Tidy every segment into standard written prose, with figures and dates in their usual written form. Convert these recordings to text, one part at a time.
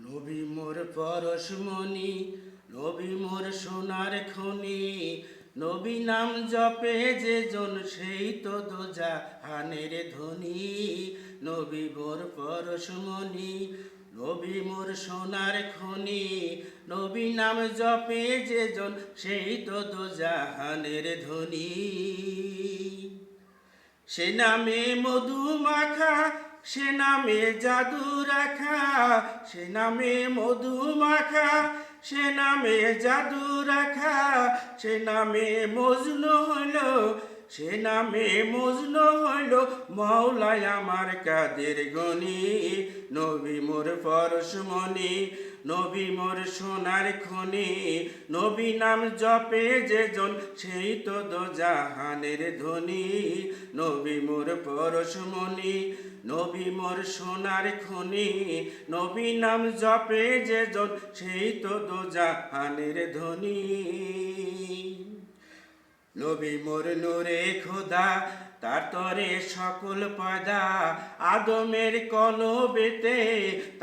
নবী মোর পরশমণি, নবী মোর সোনার খনি, নবী নাম জপে যে জন সেই তো দোজাহানের ধনী। নবী মোর পরশমণি, নবী মোর সোনার খনি, নবী নাম জপে যে জন সেই তো দোজাহানের ধনী। সে নামে মধু মাখা, সে নামে জাদু রাখা, সে নামে মধু মাখা, সে নামে জাদু রাখা, সে নামে মজনু হইল, সে নামে মজনু হইল মওলায় আমার কাদের গনি। নবী মোর পরশমণি, নবী মোর সোনার খনি, নবী নাম জপে যে জন সেই তো দোজাহানের ধনী। নবী মোর পরশমণি, নবী মোর সোনার খনি, নবী নাম জপে যে জন সেই তো দোজাহানের ধনী। নবী মোর নূরে খোদা, তার তরে সকল পয়দা, আদমের কলবেতে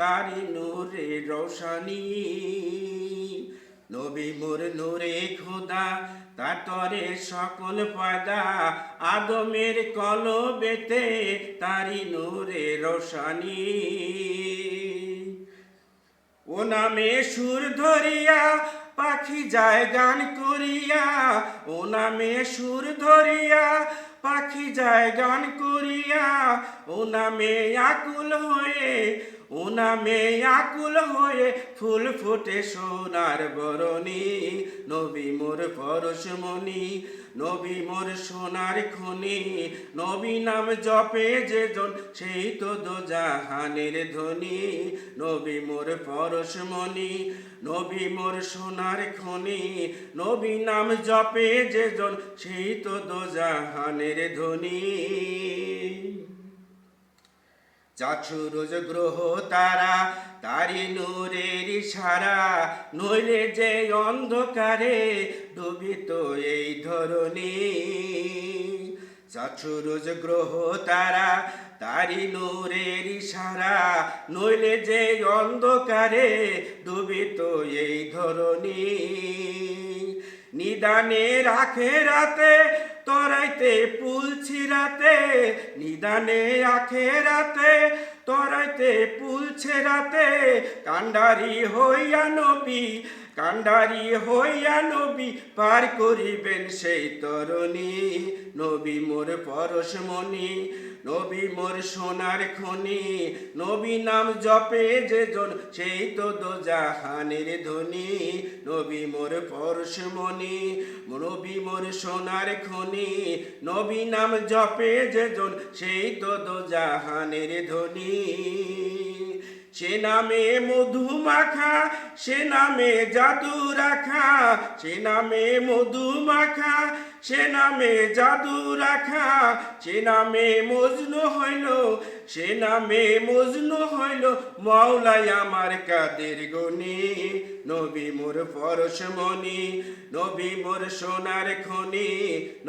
তারি নূরে রোশানি। নবী মোর নূরে খোদা, তার তরে সকল পয়দা, আদমের কলবেতে তারি নূরে রোশানি। ও নামে সুর ধরিয়া পাখি যায় গান করিয়া, ও নামে সুর ধরিয়া পাখি যায় গান করিয়া, ও নামে আকুল হয়ে, ও নামে আকুল হয়ে ফুল ফোটে সোনার বরণী। নবী মোর পরশমণি, নবী মোর সোনার খনি, নবী নাম জপে যে জন সেই তো দোজাহানের ধনী। নবী মোর পরশমণি, নবী মোর সোনার খনি, নবী নাম জপে যে জন সেই তো দোজাহানের ধনী। চাচু রোজ গ্রহ তারা, তারি নূরের ইশারা, নইলে যে অন্ধকারে ডুবিত এই ধরণী। চাচু রোজ গ্রহ তারা, তারি নূরের ইশারা, নইলে যে অন্ধকারে ডুবিত এই ধরণী। নিদানে রাখে রাতে তরাইতে পুল ছিড়াতে, নিদানে আখে রাতে তরাইতে পুল ছেড়াতে, কান্ডারি হইয়া নবী, কান্ডারি হইয়া নবী পার করিবেন সেই তরণী। নবী মোর পরশমণি, নবী মোর সোনার খনি, নবী নাম জপে যে জন সেই তো দোজাহানের ধনী। নবী মোর পরশমণি, নবী মোর সোনার খনি, নবী নাম জপে যে জন সেই তো দোজাহানের ধনী। সে নামে মধু মাখা, সে নামে জাদু রাখা, সে নামে মধু মাখা, সে নামে জাদু রাখা, সে নামে মজনু হইল, সে নামে মজনু হইল মওলায় আমার কাদের গনি। নবী মোর পরশমণি, নবী মোর সোনার খনি,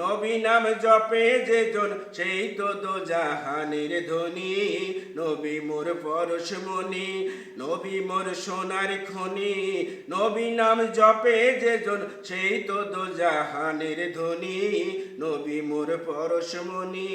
নবী নাম জপে যে জন সেই তো দোজাহানের ধনী। নবী মোর পরশমণি, নবী মোর সোনার খনি, নবী নাম জপে যে জন সেই তো দোজাহানের ধনী। নবী মোর পরশমণি।